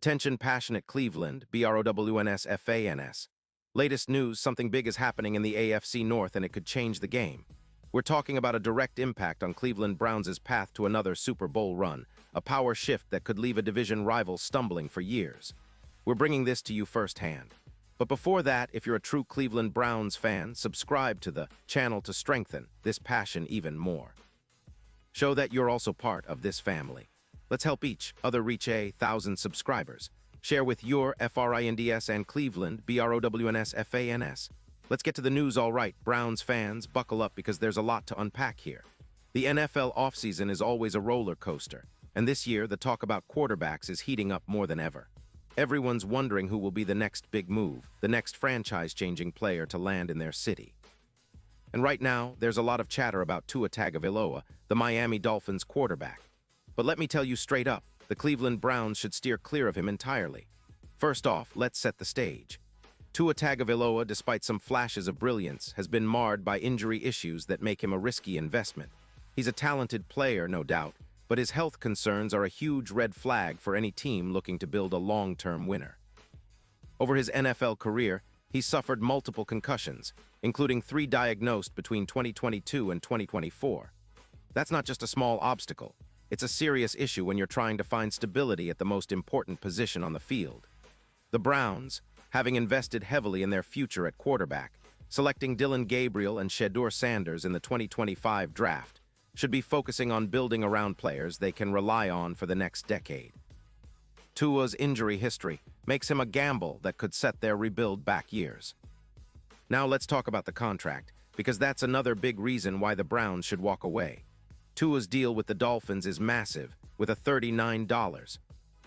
Attention passionate Cleveland, BROWNS. Latest news, something big is happening in the AFC North and it could change the game. We're talking about a direct impact on Cleveland Browns' path to another Super Bowl run, a power shift that could leave a division rival stumbling for years. We're bringing this to you firsthand. But before that, if you're a true Cleveland Browns fan, subscribe to the channel to strengthen this passion even more. Show that you're also part of this family. Let's help each other reach 1,000 subscribers. Share with your FRINDS and Cleveland, BROWNS. Let's get to the news. All right, Browns fans, buckle up because there's a lot to unpack here. The NFL offseason is always a roller coaster, and this year the talk about quarterbacks is heating up more than ever. Everyone's wondering who will be the next big move, the next franchise-changing player to land in their city. And right now, there's a lot of chatter about Tua Tagovailoa, the Miami Dolphins quarterback. But let me tell you straight up, the Cleveland Browns should steer clear of him entirely. First off, let's set the stage. Tua Tagovailoa, despite some flashes of brilliance, has been marred by injury issues that make him a risky investment. He's a talented player, no doubt, but his health concerns are a huge red flag for any team looking to build a long-term winner. Over his NFL career, he's suffered multiple concussions, including 3 diagnosed between 2022 and 2024. That's not just a small obstacle. It's a serious issue when you're trying to find stability at the most important position on the field. The Browns, having invested heavily in their future at quarterback, selecting Dillon Gabriel and Shedeur Sanders in the 2025 draft, should be focusing on building around players they can rely on for the next decade. Tua's injury history makes him a gamble that could set their rebuild back years. Now let's talk about the contract, because that's another big reason why the Browns should walk away. Tua's deal with the Dolphins is massive, with a $39,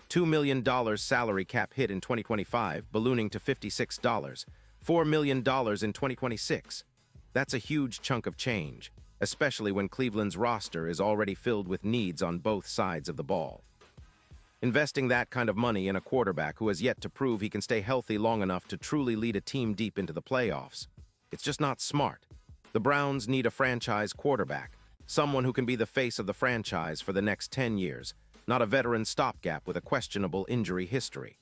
$2 million salary cap hit in 2025, ballooning to $56, $4 million in 2026. That's a huge chunk of change, especially when Cleveland's roster is already filled with needs on both sides of the ball. Investing that kind of money in a quarterback who has yet to prove he can stay healthy long enough to truly lead a team deep into the playoffs, it's just not smart. The Browns need a franchise quarterback, someone who can be the face of the franchise for the next 10 years, not a veteran stopgap with a questionable injury history.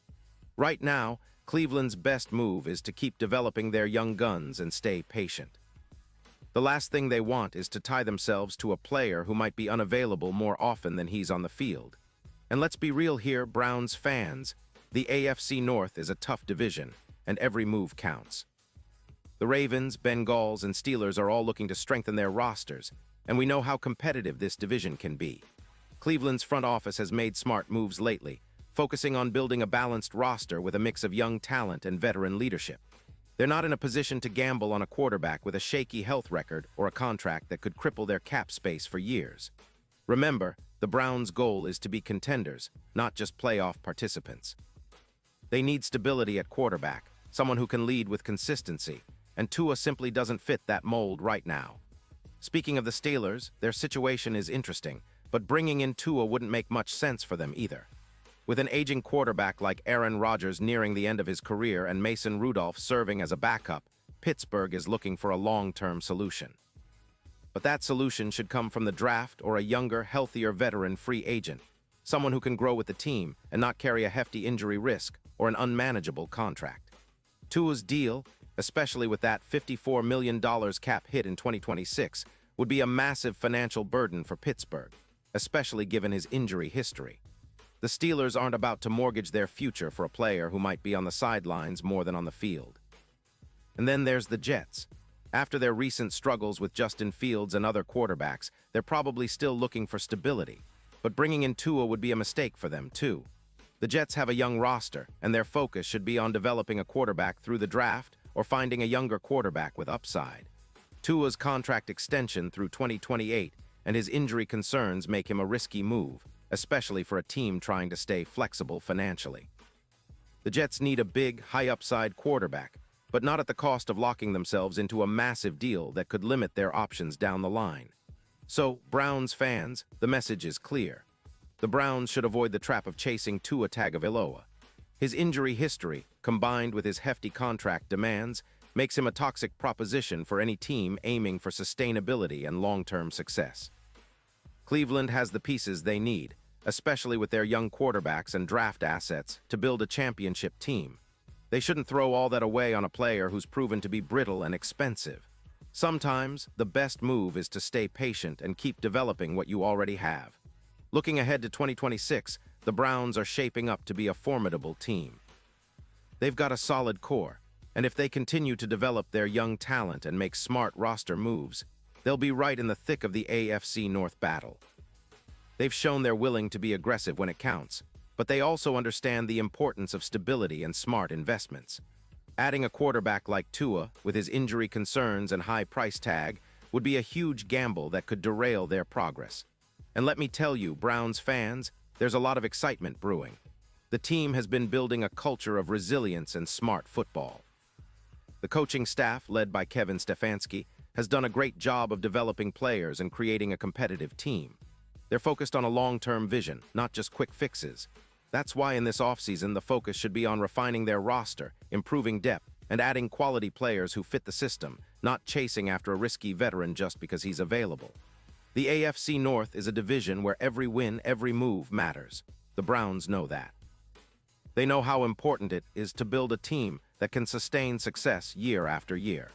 Right now, Cleveland's best move is to keep developing their young guns and stay patient. The last thing they want is to tie themselves to a player who might be unavailable more often than he's on the field. And let's be real here, Browns fans, the AFC North is a tough division, and every move counts. The Ravens, Bengals, and Steelers are all looking to strengthen their rosters, and we know how competitive this division can be. Cleveland's front office has made smart moves lately, focusing on building a balanced roster with a mix of young talent and veteran leadership. They're not in a position to gamble on a quarterback with a shaky health record or a contract that could cripple their cap space for years. Remember, the Browns' goal is to be contenders, not just playoff participants. They need stability at quarterback, someone who can lead with consistency, and Tua simply doesn't fit that mold right now. Speaking of the Steelers, their situation is interesting, but bringing in Tua wouldn't make much sense for them either. With an aging quarterback like Aaron Rodgers nearing the end of his career and Mason Rudolph serving as a backup, Pittsburgh is looking for a long-term solution. But that solution should come from the draft or a younger, healthier veteran free agent, someone who can grow with the team and not carry a hefty injury risk or an unmanageable contract. Tua's deal, especially with that $54 million cap hit in 2026, would be a massive financial burden for Pittsburgh, especially given his injury history. The Steelers aren't about to mortgage their future for a player who might be on the sidelines more than on the field. And then there's the Jets. After their recent struggles with Justin Fields and other quarterbacks, they're probably still looking for stability, but bringing in Tua would be a mistake for them, too. The Jets have a young roster, and their focus should be on developing a quarterback through the draft or finding a younger quarterback with upside. Tua's contract extension through 2028 and his injury concerns make him a risky move, especially for a team trying to stay flexible financially. The Jets need a big, high-upside quarterback, but not at the cost of locking themselves into a massive deal that could limit their options down the line. So, Browns fans, the message is clear. The Browns should avoid the trap of chasing Tua Tagovailoa. His injury history, combined with his hefty contract demands, makes him a toxic proposition for any team aiming for sustainability and long-term success. Cleveland has the pieces they need, especially with their young quarterbacks and draft assets, to build a championship team. They shouldn't throw all that away on a player who's proven to be brittle and expensive. Sometimes, the best move is to stay patient and keep developing what you already have. Looking ahead to 2026, the Browns are shaping up to be a formidable team. They've got a solid core, and if they continue to develop their young talent and make smart roster moves, they'll be right in the thick of the AFC North battle. They've shown they're willing to be aggressive when it counts, but they also understand the importance of stability and smart investments. Adding a quarterback like Tua, with his injury concerns and high price tag, would be a huge gamble that could derail their progress. And let me tell you, Browns fans, there's a lot of excitement brewing. The team has been building a culture of resilience and smart football. The coaching staff, led by Kevin Stefanski, has done a great job of developing players and creating a competitive team. They're focused on a long-term vision, not just quick fixes. That's why in this offseason, the focus should be on refining their roster, improving depth, and adding quality players who fit the system, not chasing after a risky veteran just because he's available. The AFC North is a division where every win, every move matters. The Browns know that. They know how important it is to build a team that can sustain success year after year.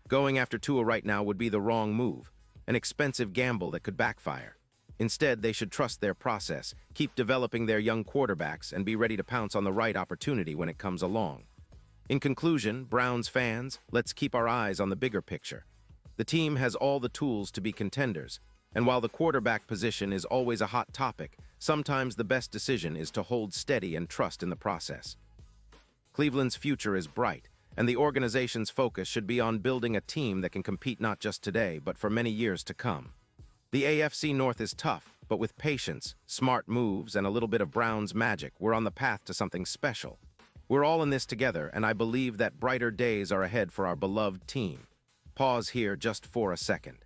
Going after Tua right now would be the wrong move, an expensive gamble that could backfire. Instead, they should trust their process, keep developing their young quarterbacks, and be ready to pounce on the right opportunity when it comes along. In conclusion, Browns fans, let's keep our eyes on the bigger picture. The team has all the tools to be contenders, and while the quarterback position is always a hot topic, sometimes the best decision is to hold steady and trust in the process. Cleveland's future is bright, and the organization's focus should be on building a team that can compete not just today, but for many years to come. The AFC North is tough, but with patience, smart moves, and a little bit of Browns magic, we're on the path to something special. We're all in this together, and I believe that brighter days are ahead for our beloved team. Pause here just for a second.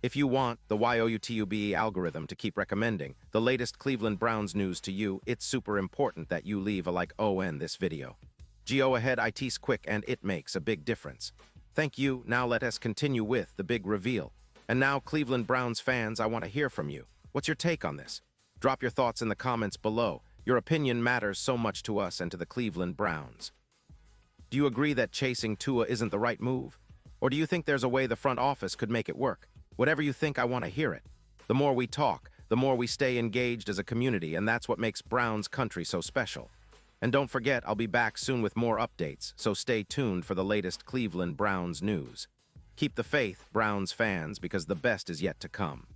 If you want the YouTube algorithm to keep recommending the latest Cleveland Browns news to you, it's super important that you leave a like on this video. Go ahead, it's quick and it makes a big difference. Thank you. Now let us continue with the big reveal. And now, Cleveland Browns fans, I want to hear from you. What's your take on this? Drop your thoughts in the comments below. Your opinion matters so much to us and to the Cleveland Browns. Do you agree that chasing Tua isn't the right move? Or do you think there's a way the front office could make it work? Whatever you think, I want to hear it. The more we talk, the more we stay engaged as a community, and that's what makes Browns country so special. And don't forget, I'll be back soon with more updates, so stay tuned for the latest Cleveland Browns news. Keep the faith, Browns fans, because the best is yet to come.